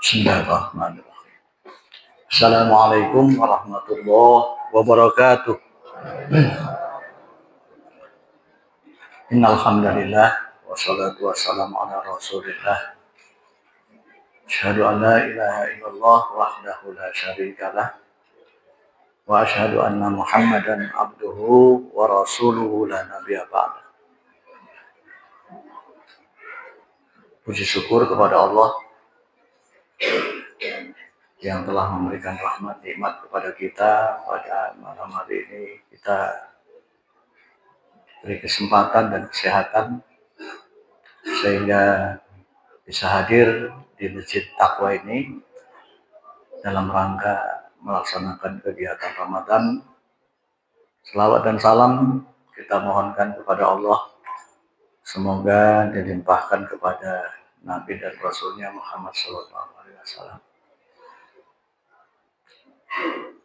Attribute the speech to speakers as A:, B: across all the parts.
A: Bismillahirrahmanirrahim. Assalamualaikum warahmatullahi wabarakatuh. Innal hamdalillah wassalatu wassalamu ala Rasulillah. Asyhadu an la ilaha illallah wahdahu la syarikalah wa asyhadu anna Muhammadan abduhu wa rasuluhu la nabiyya ba'da. Puji syukur kepada Allah yang telah memberikan rahmat nikmat kepada kita pada malam hari ini. Kita beri kesempatan dan kesehatan sehingga bisa hadir di Masjid Taqwa ini dalam rangka melaksanakan kegiatan Ramadan. Selawat dan salam kita mohonkan kepada Allah, semoga dilimpahkan kepada Nabi dan Rasulnya Muhammad SAW.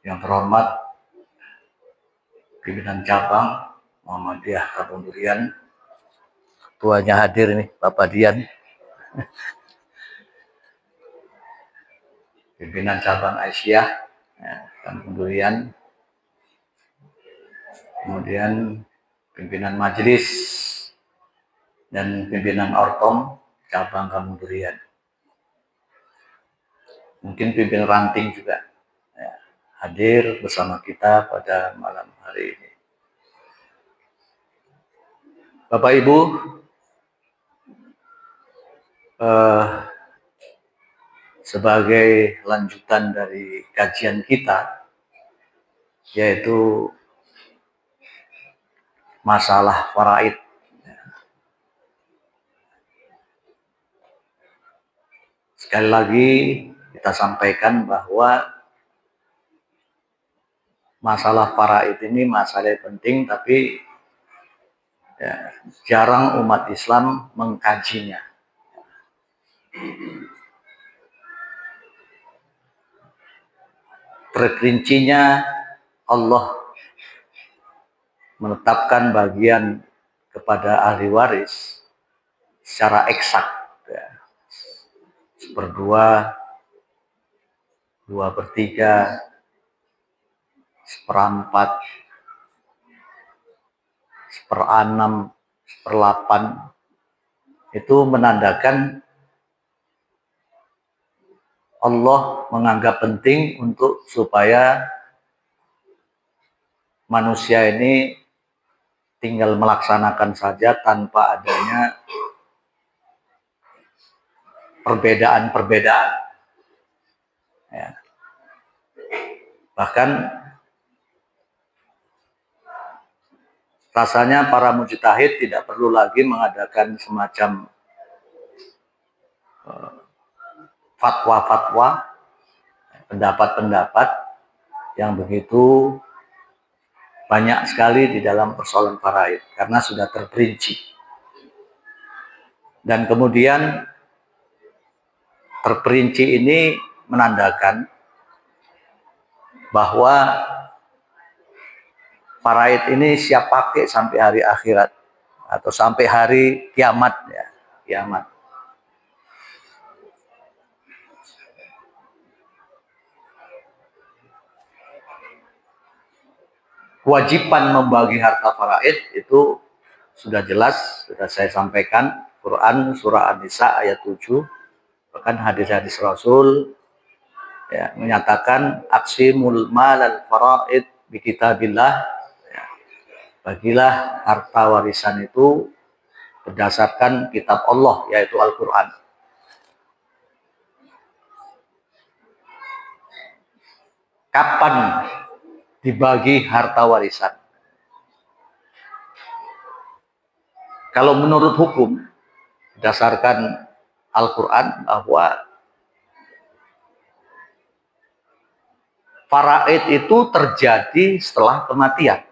A: Yang terhormat pimpinan cabang Muhammadiyah Kampung Durian, ketuanya hadir nih, Bapak Dian. Pimpinan cabang Aisyah Kampung Durian, kemudian pimpinan majelis dan pimpinan Ortom cabang Kampung Durian, mungkin pimpinan ranting juga hadir bersama kita pada malam hari ini. Bapak Ibu, sebagai lanjutan dari kajian kita, yaitu masalah faraid. Sekali lagi kita sampaikan bahwa masalah faraid ini masalah yang penting, tapi jarang umat Islam mengkajinya. Terperincinya Allah menetapkan bagian kepada ahli waris secara eksak, 1/2, 2/3, 1/4, 1/6, 1/8, itu menandakan Allah menganggap penting untuk supaya manusia ini tinggal melaksanakan saja tanpa adanya perbedaan-perbedaan. Bahkan rasanya para mujtahid tidak perlu lagi mengadakan semacam fatwa-fatwa, pendapat-pendapat yang begitu banyak sekali di dalam persoalan faraid, karena sudah terperinci. Dan kemudian terperinci ini menandakan bahwa faraid ini siap pakai sampai hari akhirat atau sampai hari kiamat, kiamat. Kewajiban membagi harta faraid itu sudah jelas, sudah saya sampaikan. Quran surah An-Nisa ayat 7, bahkan hadis-hadis Rasul menyatakan aqsimul malal faraid bi kitabillah, bagilah harta warisan itu berdasarkan kitab Allah, yaitu Al-Quran. Kapan dibagi harta warisan? Kalau menurut hukum, berdasarkan Al-Quran, bahwa faraid itu terjadi setelah kematian.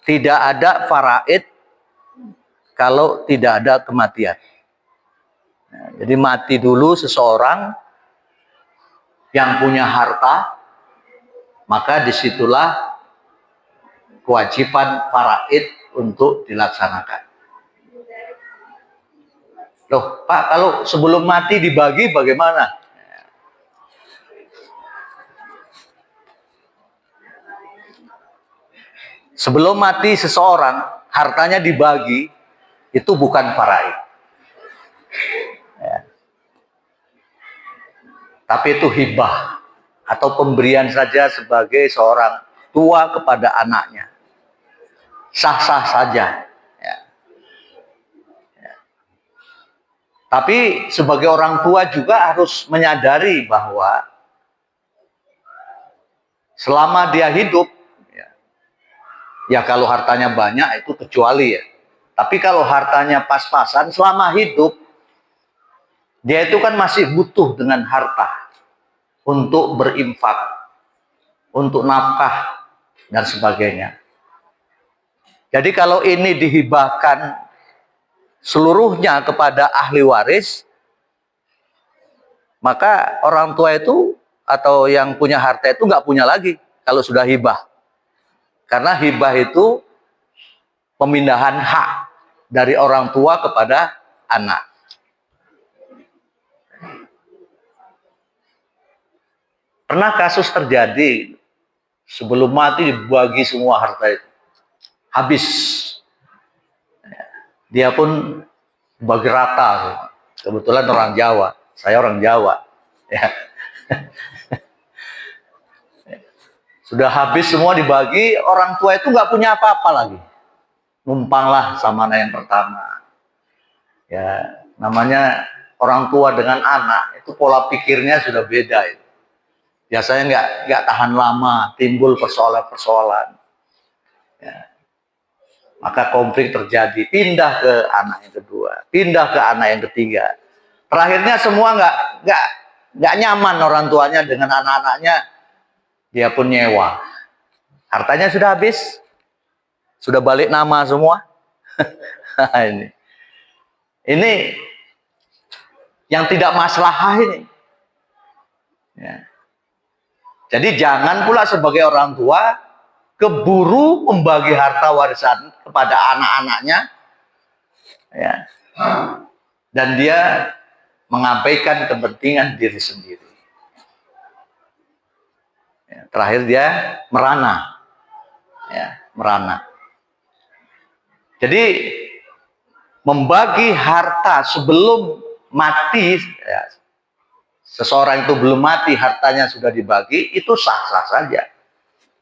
A: Tidak ada faraid kalau tidak ada kematian. Jadi mati dulu seseorang yang punya harta, maka disitulah kewajiban faraid untuk dilaksanakan. Loh, Pak, kalau sebelum mati dibagi bagaimana? Sebelum mati seseorang, hartanya dibagi, itu bukan faraid. Ya. Tapi itu hibah, atau pemberian saja sebagai seorang tua kepada anaknya. Sah-sah saja. Ya. Ya. Tapi sebagai orang tua juga harus menyadari bahwa selama dia hidup, ya kalau hartanya banyak itu kecuali ya. Tapi kalau hartanya pas-pasan selama hidup, dia itu kan masih butuh dengan harta untuk berinfak, untuk nafkah, dan sebagainya. Jadi kalau ini dihibahkan seluruhnya kepada ahli waris, maka orang tua itu atau yang punya harta itu nggak punya lagi kalau sudah hibah. Karena hibah itu pemindahan hak dari orang tua kepada anak. Pernah kasus terjadi, sebelum mati dibagi semua harta itu. Habis. Dia pun bagi rata. Kebetulan orang Jawa. Saya orang Jawa. Ya. Sudah habis semua dibagi, orang tua itu nggak punya apa-apa lagi. Numpanglah sama anak yang pertama. Ya, namanya orang tua dengan anak, itu pola pikirnya sudah beda. Itu. Biasanya nggak tahan lama, timbul persoalan-persoalan. Ya. Maka konflik terjadi, pindah ke anak yang kedua, pindah ke anak yang ketiga. Terakhirnya semua nggak nyaman orang tuanya dengan anak-anaknya, dia pun nyewa. Hartanya sudah habis, sudah balik nama semua. ini yang tidak maslahah ini. Ya. Jadi jangan pula sebagai orang tua keburu membagi harta warisan kepada anak-anaknya, ya, dan dia mengabaikan kepentingan diri sendiri. Ya, terakhir dia merana, ya, merana. Jadi membagi harta sebelum mati, ya, seseorang itu belum mati hartanya sudah dibagi, itu sah-sah saja.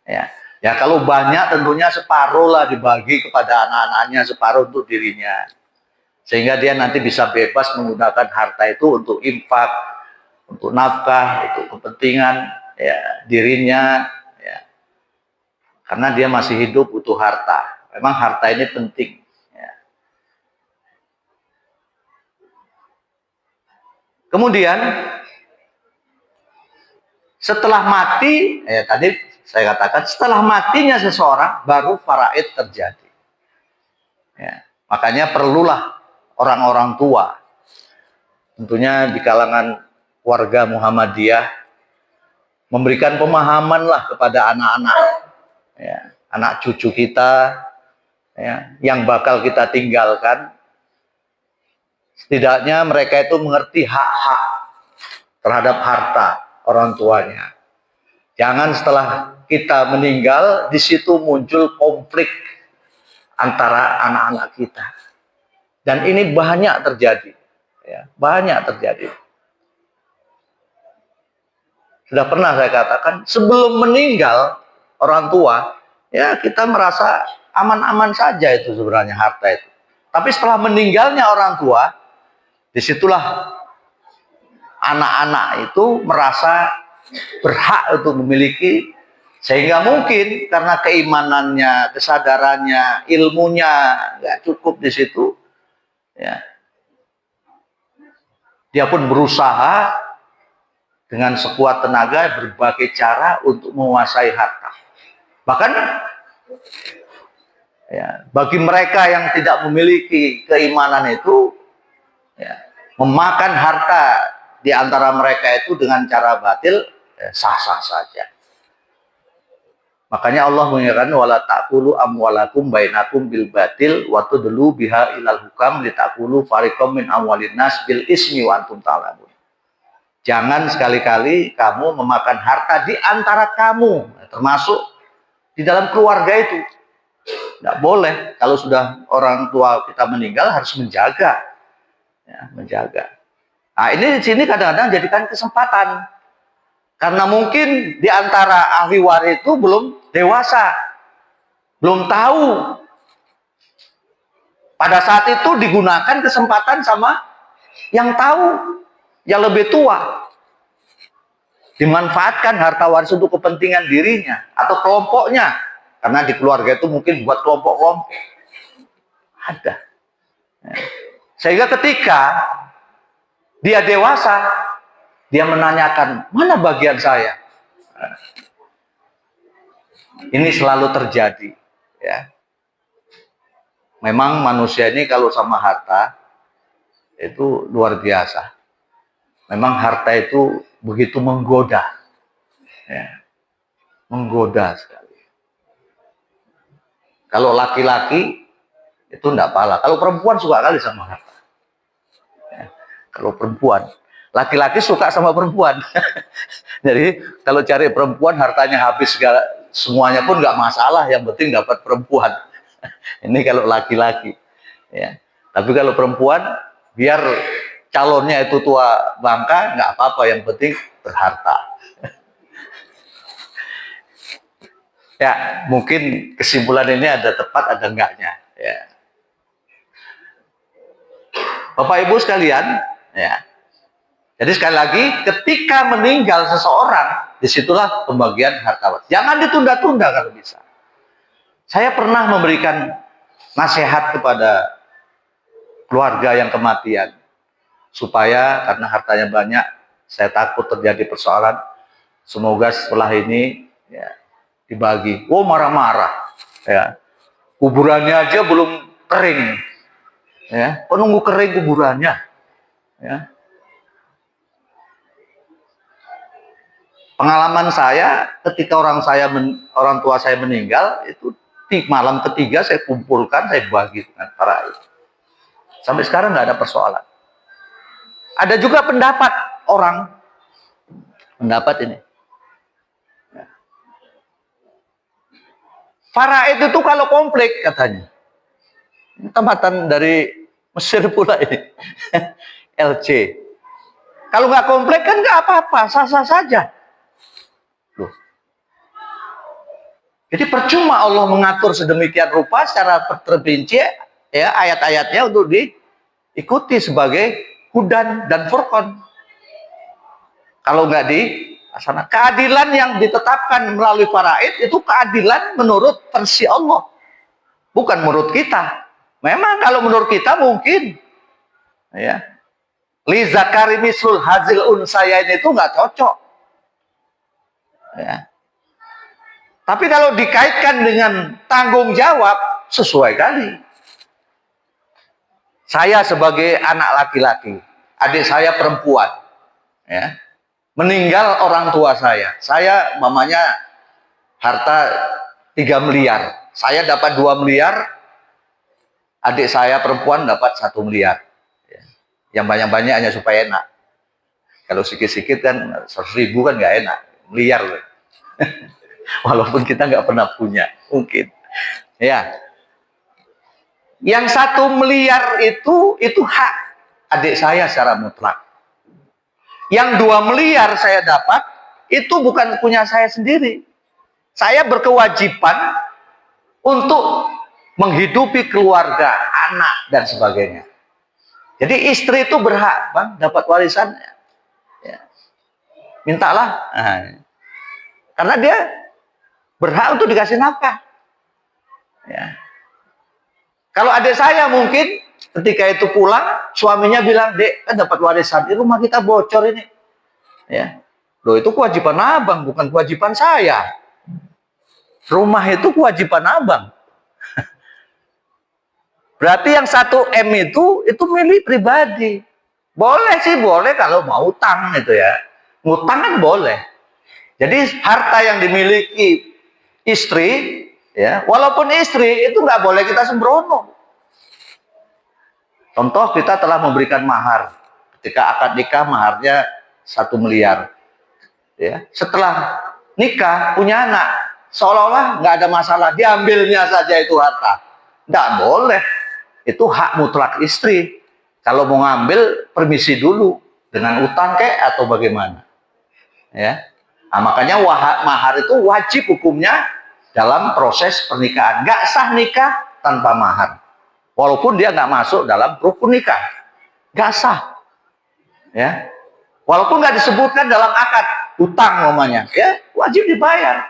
A: Ya. Ya kalau banyak tentunya separuh lah dibagi kepada anak-anaknya, separuh untuk dirinya. Sehingga dia nanti bisa bebas menggunakan harta itu untuk infak, untuk nafkah, untuk kepentingan ya, dirinya. Ya. Karena dia masih hidup butuh harta. Memang harta ini penting. Ya. Kemudian setelah mati, ya tadi saya katakan setelah matinya seseorang baru faraid terjadi. Ya, makanya perlulah orang-orang tua, tentunya di kalangan warga Muhammadiyah, memberikan pemahaman lah kepada anak-anak, ya, anak cucu kita, ya, yang bakal kita tinggalkan. Setidaknya mereka itu mengerti hak-hak terhadap harta orang tuanya. Jangan setelah kita meninggal, di situ muncul konflik antara anak-anak kita. Dan ini banyak terjadi. Ya, banyak terjadi. Sudah pernah saya katakan, sebelum meninggal orang tua, ya kita merasa aman-aman saja itu sebenarnya harta itu. Tapi setelah meninggalnya orang tua, disitulah anak-anak itu merasa berhak untuk memiliki, sehingga mungkin karena keimanannya, kesadarannya, ilmunya nggak cukup di situ, ya, dia pun berusaha dengan sekuat tenaga berbagai cara untuk menguasai harta. Bahkan ya, bagi mereka yang tidak memiliki keimanan itu, ya, memakan harta di antara mereka itu dengan cara batil, ya, sah-sah saja. Makanya Allah mengingatkan wala ta'kulu amwalakum bainakum bil batil wa tudlu biha ilal hukam litakulu fariqam min amwalin nas bil ismi wa antum ta'lamun. Jangan sekali-kali kamu memakan harta di antara kamu, termasuk di dalam keluarga itu. Tidak boleh. Kalau sudah orang tua kita meninggal harus menjaga, ya, menjaga. Nah, ini di sini kadang-kadang jadikan kesempatan. Karena mungkin di antara ahli waris itu belum dewasa, belum tahu. Pada saat itu digunakan kesempatan sama yang tahu, yang lebih tua. Dimanfaatkan harta waris untuk kepentingan dirinya atau kelompoknya. Karena di keluarga itu mungkin buat kelompok-kelompok. Ada. Sehingga ketika dia dewasa, dia menanyakan, mana bagian saya? Ini selalu terjadi. Ya. Memang manusia ini kalau sama harta, itu luar biasa. Memang harta itu begitu menggoda. Ya. Menggoda sekali. Kalau laki-laki, itu enggak pala. Kalau perempuan suka kali sama harta. Ya. Kalau perempuan. Laki-laki suka sama perempuan. Jadi kalau cari perempuan hartanya habis segala, semuanya pun nggak masalah. Yang penting dapat perempuan. Ini kalau laki-laki. Ya. Tapi kalau perempuan biar calonnya itu tua bangka nggak apa-apa. Yang penting berharta. Ya mungkin kesimpulan ini ada tepat ada enggaknya. Ya. Bapak Ibu sekalian, ya. Jadi sekali lagi, ketika meninggal seseorang, disitulah pembagian harta waris. Jangan ditunda-tunda kalau bisa. Saya pernah memberikan nasihat kepada keluarga yang kematian, supaya karena hartanya banyak, saya takut terjadi persoalan. Semoga setelah ini ya, dibagi. Oh marah-marah, ya. Kuburannya aja belum kering, ya. Penunggu kering kuburannya, ya. Pengalaman saya ketika orang tua saya meninggal itu di malam ketiga saya kumpulkan, saya bagi dengan para itu. Sampai sekarang nggak ada persoalan. Ada juga pendapat orang, pendapat ini. Faraid itu kalau komplek katanya. Ini tempatan dari Mesir pula ini. LC. Kalau nggak komplek kan nggak apa-apa, sah-sah saja. Loh. Jadi percuma Allah mengatur sedemikian rupa secara terperinci ya ayat-ayatnya untuk diikuti sebagai hudan dan furqan. Kalau nggak sana keadilan yang ditetapkan melalui faraid itu keadilan menurut versi Allah, bukan menurut kita. Memang kalau menurut kita mungkin ya li zakari mislul hazil unsayain itu nggak cocok. Ya. Tapi kalau dikaitkan dengan tanggung jawab, sesuai kali. Saya sebagai anak laki-laki, adik saya perempuan, ya, meninggal orang tua saya mamanya harta 3 miliar, saya dapat 2 miliar, adik saya perempuan dapat 1 miliar. Ya. Yang banyak-banyak hanya supaya enak. Kalau sikit-sikit kan 100.000 kan nggak enak, miliar loh. Walaupun kita nggak pernah punya, mungkin. Ya. Yang 1 miliar itu hak adik saya secara mutlak. Yang 2 miliar saya dapat, itu bukan punya saya sendiri. Saya berkewajiban untuk menghidupi keluarga, anak, dan sebagainya. Jadi istri itu berhak, Bang, dapat warisan. Ya. Mintalah. Nah. Karena dia berhak untuk dikasih nafkah. Ya. Kalau adik saya mungkin ketika itu pulang, suaminya bilang, "Dek, kan dapat warisan, di rumah kita bocor ini." Ya. Loh, itu kewajiban abang, bukan kewajiban saya. Rumah itu kewajiban abang. Berarti yang 1 M itu milik pribadi. Boleh sih, boleh kalau mau utang itu ya. Ngutang kan boleh. Jadi harta yang dimiliki istri, ya, walaupun istri itu nggak boleh kita sembrono. Contoh, kita telah memberikan mahar. Ketika akad nikah maharnya 1 miliar. Ya. Setelah nikah punya anak, seolah-olah nggak ada masalah, diambilnya saja itu harta. Nggak boleh. Itu hak mutlak istri. Kalau mau ngambil, permisi dulu dengan utang kek atau bagaimana. Ya. Nah, makanya mahar itu wajib hukumnya dalam proses pernikahan. Nggak sah nikah tanpa mahar. Walaupun dia nggak masuk dalam rukun nikah, nggak sah, ya. Walaupun nggak disebutkan dalam akad utang namanya, ya wajib dibayar.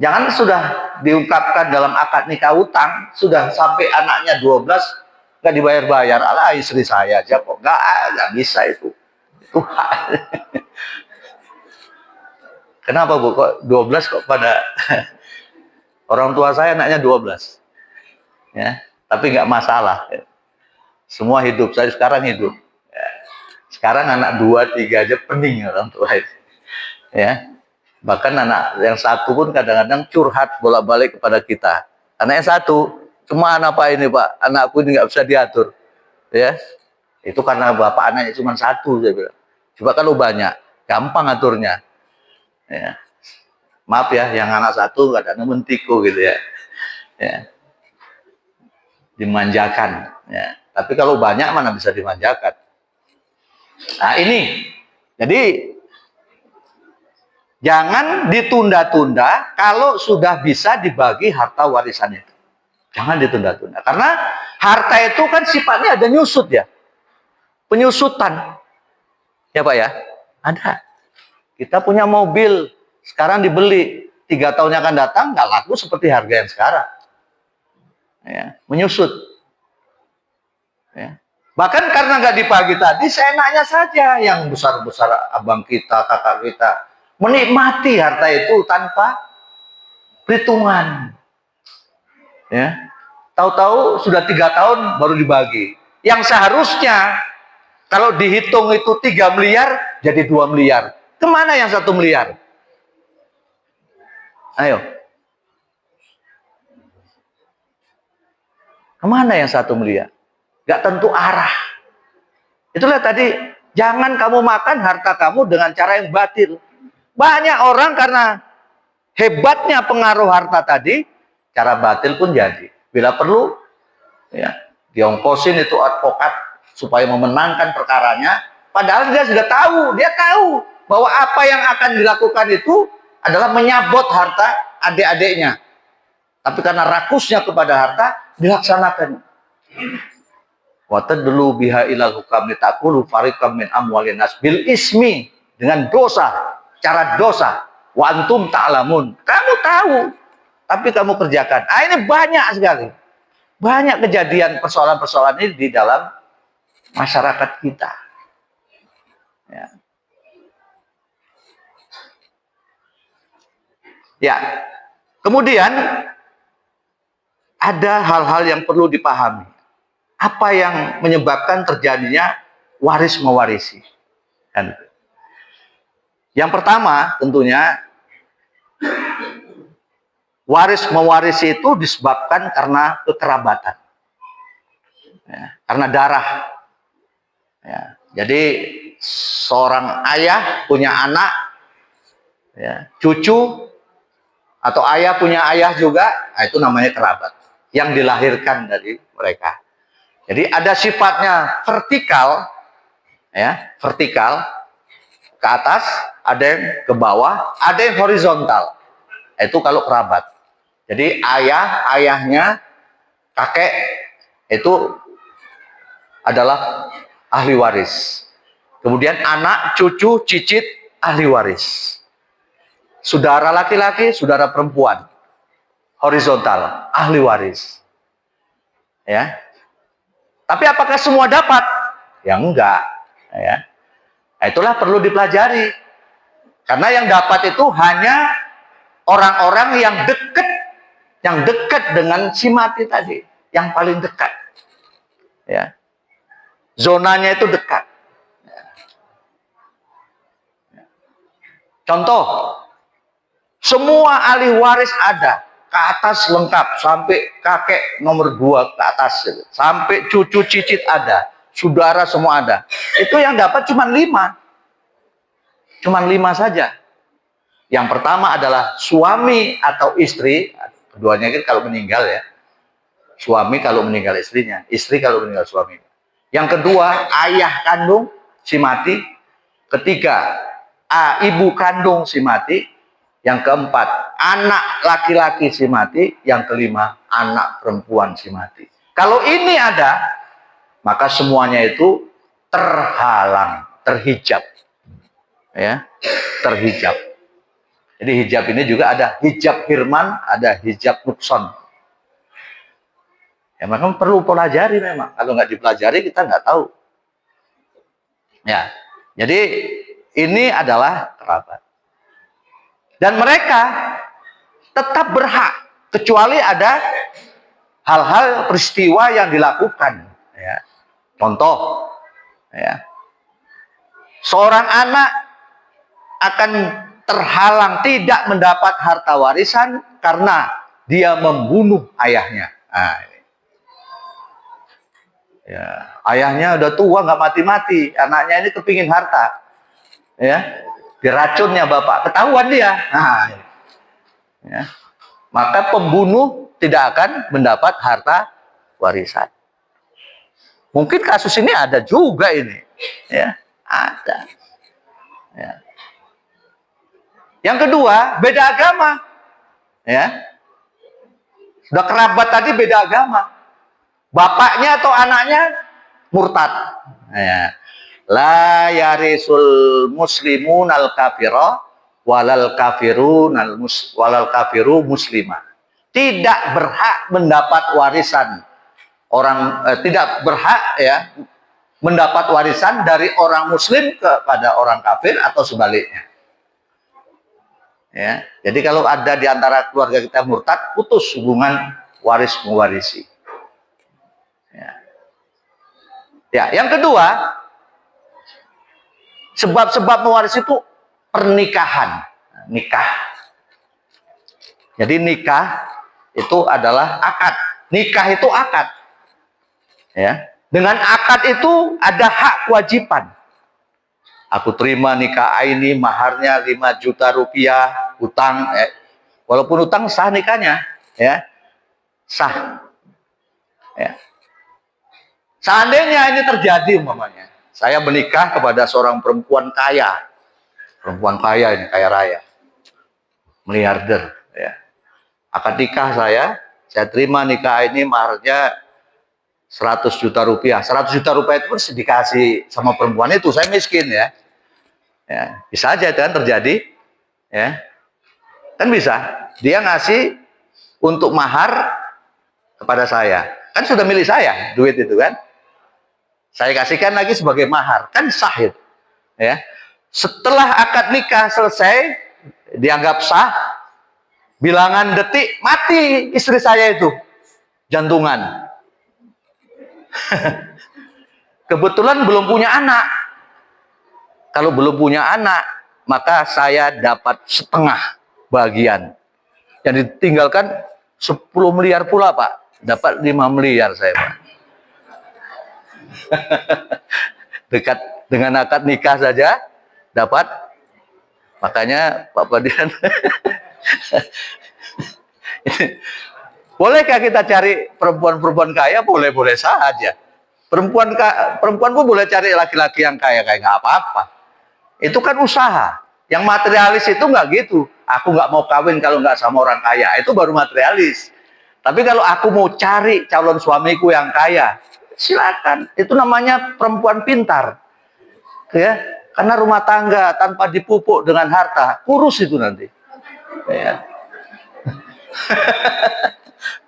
A: Jangan sudah diungkapkan dalam akad nikah utang, sudah sampai anaknya 12 nggak dibayar-bayar. Alah, istri saya aja kok nggak bisa itu. Itu kenapa Bu kok 12 kok pada orang tua saya anaknya 12, ya. Tapi nggak masalah. Semua hidup, saya sekarang hidup. Ya. Sekarang anak 2, 3 aja pening orang tua itu. Ya. Bahkan anak yang satu pun kadang-kadang curhat bolak-balik kepada kita. Anak yang satu, cuma apa ini Pak? Anakku ini nggak bisa diatur. Ya. Itu karena bapak anaknya cuma satu, saya bilang. Coba kalau banyak, gampang aturnya. Ya. Maaf ya, yang anak satu kadang-kadang mentiku gitu ya. Ya. Dimanjakan, ya. Tapi kalau banyak mana bisa dimanjakan. Nah ini, jadi jangan ditunda-tunda kalau sudah bisa dibagi harta warisan itu. Jangan ditunda-tunda, karena harta itu kan sifatnya ada nyusut ya, penyusutan, ya Pak ya, ada. Kita punya mobil, sekarang dibeli, 3 tahun yang akan datang nggak laku seperti harga yang sekarang. Ya, menyusut. Ya. Bahkan karena nggak dibagi tadi, seenaknya saja yang besar-besar abang kita, kakak kita menikmati harta itu tanpa perhitungan. Ya, tahu-tahu sudah 3 tahun baru dibagi. Yang seharusnya kalau dihitung itu 3 miliar jadi 2 miliar. Kemana yang 1 miliar? Ayo. Kemana yang 1 miliar? Gak tentu arah. Itulah tadi, jangan kamu makan harta kamu dengan cara yang batil. Banyak orang karena hebatnya pengaruh harta tadi, cara batil pun jadi. Bila perlu, ya, diongkosin itu advokat supaya memenangkan perkaranya. Padahal dia sudah tahu, dia tahu bahwa apa yang akan dilakukan itu adalah menyabot harta adik-adiknya. Tapi karena rakusnya kepada harta, dilaksanakan. Watadlu biha ilal hukam litakulu fariqam min amwalin nas bil ismi, dengan dosa, cara dosa. Wa antum ta'lamun. Kamu tahu, tapi kamu kerjakan. Ah, ini banyak sekali. Banyak kejadian persoalan-persoalan ini di dalam masyarakat kita. Ya. Ya. Kemudian ada hal-hal yang perlu dipahami. Apa yang menyebabkan terjadinya waris mewarisi? Kan? Yang pertama tentunya waris mewarisi itu disebabkan karena kekerabatan, ya, karena darah. Ya, jadi seorang ayah punya anak, ya, cucu, atau ayah punya ayah juga, nah itu namanya kerabat yang dilahirkan dari mereka. Jadi ada sifatnya vertikal, ya, vertikal ke atas, ada yang ke bawah, ada yang horizontal. Itu kalau kerabat. Jadi ayahnya, kakek itu adalah ahli waris. Kemudian anak, cucu, cicit ahli waris. Saudara laki-laki, saudara perempuan horizontal, ahli waris. Ya. Tapi apakah semua dapat? Ya enggak, ya. Nah, itulah perlu dipelajari. Karena yang dapat itu hanya orang-orang yang dekat dengan si mati tadi, yang paling dekat. Ya. Zonanya itu dekat. Ya. Contoh, Semua ahli waris ada, ke atas lengkap, sampai kakek nomor 2 ke atas, sampai cucu cicit ada, saudara semua ada. Itu yang dapat cuma 5. Cuma 5 saja. Yang pertama adalah suami atau istri, keduanya kan kalau meninggal ya. Suami kalau meninggal istrinya, istri kalau meninggal suami. Yang kedua, ayah kandung si mati. Ketiga, ibu kandung si mati. Yang keempat, anak laki-laki si mati. Yang kelima, anak perempuan si mati. Kalau ini ada, maka semuanya itu terhalang, terhijab. Ya, terhijab. Jadi hijab ini juga ada hijab hirman, ada hijab nukson. Ya, maka perlu pelajari memang. Kalau nggak dipelajari, kita nggak tahu. Ya, jadi ini adalah kerabat. Dan mereka tetap berhak, kecuali ada hal-hal peristiwa yang dilakukan. Ya. Contoh, ya, seorang anak akan terhalang tidak mendapat harta warisan karena dia membunuh ayahnya. Nah, ini. Ya, ayahnya udah tua nggak mati-mati, anaknya ini kepingin harta. Ya. Diracunnya bapak, ketahuan dia. Nah, ya. Maka pembunuh tidak akan mendapat harta warisan. Mungkin kasus ini ada juga ini, ya, ada. Ya. Yang kedua, beda agama, ya. Sudah kerabat tadi beda agama, bapaknya atau anaknya murtad. Ya. La yarisul muslimun al kafiro walal kafiru muslimah. Tidak berhak mendapat warisan orang, tidak berhak ya mendapat warisan dari orang muslim kepada orang kafir atau sebaliknya. Ya, jadi kalau ada di antara keluarga kita murtad, putus hubungan waris mewarisi. Ya, yang kedua, sebab-sebab mewaris itu pernikahan, nikah. Jadi nikah itu adalah akad. Nikah itu akad. Ya. Dengan akad itu ada hak kewajiban. Aku terima nikah ini, maharnya 5 juta rupiah, utang. Walaupun utang sah nikahnya, ya, sah. Ya. Seandainya ini terjadi umpamanya, saya menikah kepada seorang perempuan kaya ini, kaya raya, miliarder, ya. Akad nikah saya terima nikah ini maharnya 100 juta rupiah. 100 juta rupiah itu pun dikasih sama perempuan itu, saya miskin ya. Ya, bisa aja kan terjadi, ya. Kan bisa, dia ngasih untuk mahar kepada saya. Kan sudah milik saya, duit itu kan. Saya kasihkan lagi sebagai mahar, kan sah itu. Ya. Setelah akad nikah selesai, dianggap sah, bilangan detik mati istri saya itu, jantungan. Kebetulan belum punya anak. Kalau belum punya anak, maka saya dapat setengah bagian. Yang ditinggalkan 10 miliar pula, Pak. Dapat 5 miliar saya, Pak. Dekat dengan akad nikah saja dapat. Makanya Pak Padian, bolehkah kita cari perempuan-perempuan kaya? Boleh-boleh saja. Perempuan pun boleh cari laki-laki yang kaya, kayak nggak apa-apa. Itu kan usaha. Yang materialis itu nggak gitu. Aku nggak mau kawin kalau nggak sama orang kaya. Itu baru materialis. Tapi kalau aku mau cari calon suamiku yang kaya, silakan. Itu namanya perempuan pintar. Ya, karena rumah tangga tanpa dipupuk dengan harta, kurus itu nanti. Ya.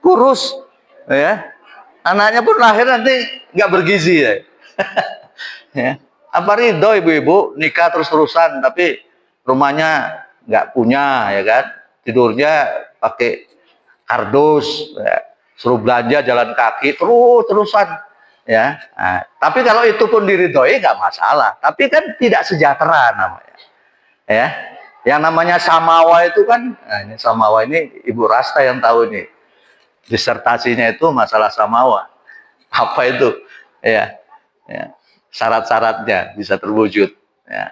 A: Kurus. Ya. Anaknya pun lahir nanti nggak bergizi. Ya. Ya. Apa ridho ibu-ibu nikah terus-terusan, tapi rumahnya nggak punya, ya kan? Tidurnya pakai kardus, ya. Suruh belanja jalan kaki terus-terusan. Ya, nah, tapi kalau itu pun diridhoi nggak masalah. Tapi kan tidak sejahtera namanya, ya. Yang namanya samawa itu kan, nah ini samawa ini Ibu Rasta yang tahu ini. Disertasinya itu masalah samawa. Apa itu? Ya, ya. Syarat-syaratnya bisa terwujud. Ya.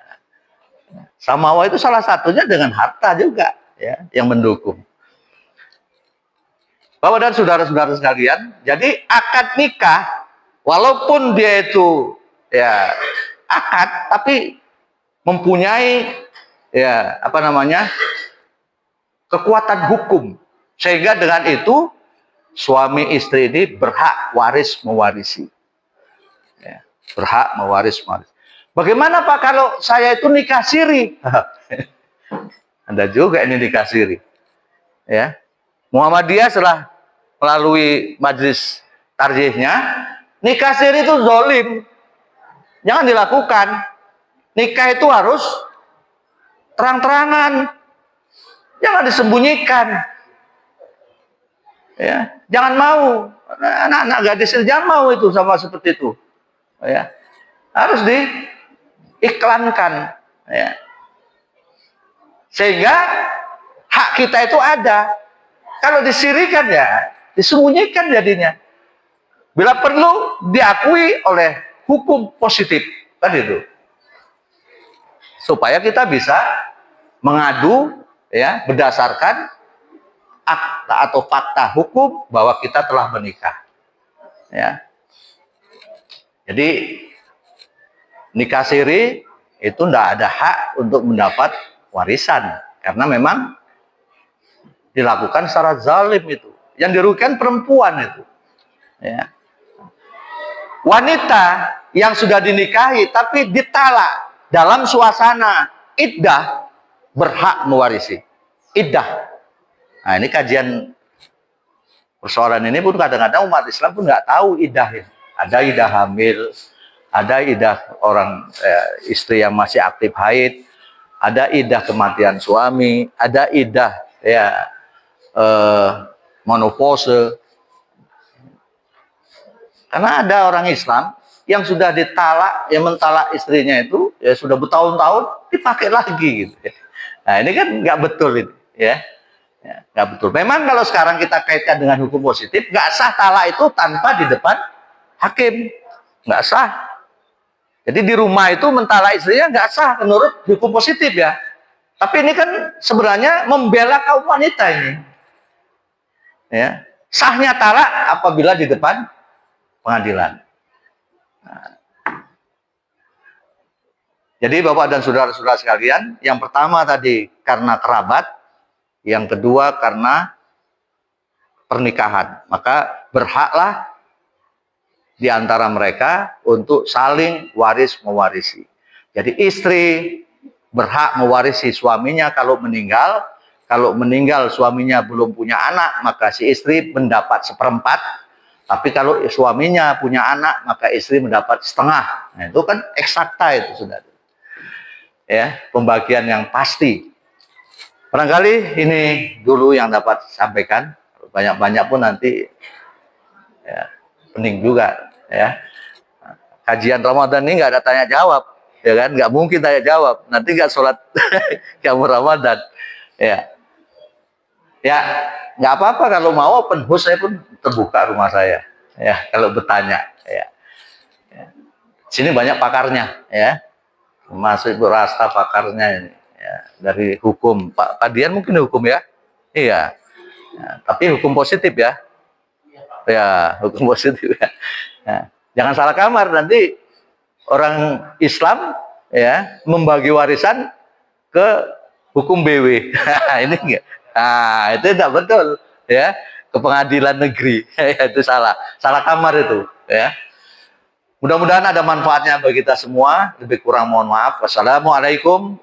A: Samawa itu salah satunya dengan harta juga, ya, yang mendukung. Bapak dan saudara-saudara sekalian, jadi akad nikah, walaupun dia itu ya akad, tapi mempunyai ya apa namanya kekuatan hukum, sehingga dengan itu suami istri ini berhak waris mewarisi, ya, berhak mewaris. Bagaimana Pak kalau saya itu nikah siri? Ada juga ini nikah siri, ya. Muhammadiyah setelah melalui majelis tarjihnya, nikah siri itu zolim, jangan dilakukan. Nikah itu harus terang-terangan, jangan disembunyikan, ya. Jangan mau anak-anak gadis jangan mau itu sama seperti itu, ya. Harus diiklankan, ya. Sehingga hak kita itu ada. Kalau disirikan ya disembunyikan jadinya. Bila perlu diakui oleh hukum positif, kan itu. Supaya kita bisa mengadu ya berdasarkan akta atau fakta hukum bahwa kita telah menikah. Ya. Jadi nikah siri itu tidak ada hak untuk mendapat warisan karena memang dilakukan secara zalim itu. Yang dirugikan perempuan itu. Ya. Wanita yang sudah dinikahi tapi ditalak dalam suasana iddah berhak mewarisi. Iddah. Nah ini kajian persoalan ini pun kadang-kadang umat Islam pun nggak tahu iddah ini. Ada iddah hamil, ada iddah orang istri yang masih aktif haid, ada iddah kematian suami, ada iddah ya menopause. Karena ada orang Islam yang sudah ditalak, yang mentalak istrinya itu ya sudah bertahun-tahun dipakai lagi gitu. Nah ini kan nggak betul ini, ya, nggak betul. Memang kalau sekarang kita kaitkan dengan hukum positif, nggak sah talak itu tanpa di depan hakim, nggak sah. Jadi di rumah itu mentalak istrinya nggak sah menurut hukum positif ya. Tapi ini kan sebenarnya membela kaum wanita ini. Ya, sahnya talak apabila di depan pengadilan. Nah. Jadi Bapak dan saudara-saudara sekalian, yang pertama tadi karena kerabat, yang kedua karena pernikahan. Maka berhaklah di antara mereka untuk saling waris mewarisi. Jadi istri berhak mewarisi suaminya kalau meninggal. Kalau meninggal suaminya belum punya anak, maka si istri mendapat 1/4. Tapi kalau suaminya punya anak, maka istri mendapat 1/2. Nah, itu kan eksakta itu, saudara. Ya, pembagian yang pasti. Barangkali ini dulu yang dapat sampaikan. Banyak-banyak pun nanti ya, pening juga. Ya. Kajian Ramadan ini nggak ada tanya jawab, ya kan? Nggak mungkin tanya jawab. Nanti nggak sholat kamu Ramadan. Ya, ya. Nggak apa-apa kalau mau open house saya pun terbuka rumah saya ya kalau bertanya ya. Sini banyak pakarnya ya, masuk Ibu Rasta pakarnya ini ya, dari hukum Pak Dian mungkin hukum ya, iya ya, tapi hukum positif ya, ya hukum positif ya. Ya. Jangan salah kamar nanti orang Islam ya membagi warisan ke hukum BW. Ini enggak. Nah, itu tidak betul ya, ke pengadilan negeri. Itu salah kamar itu ya. Mudah-mudahan ada manfaatnya bagi kita semua. Lebih kurang mohon maaf. Wassalamualaikum.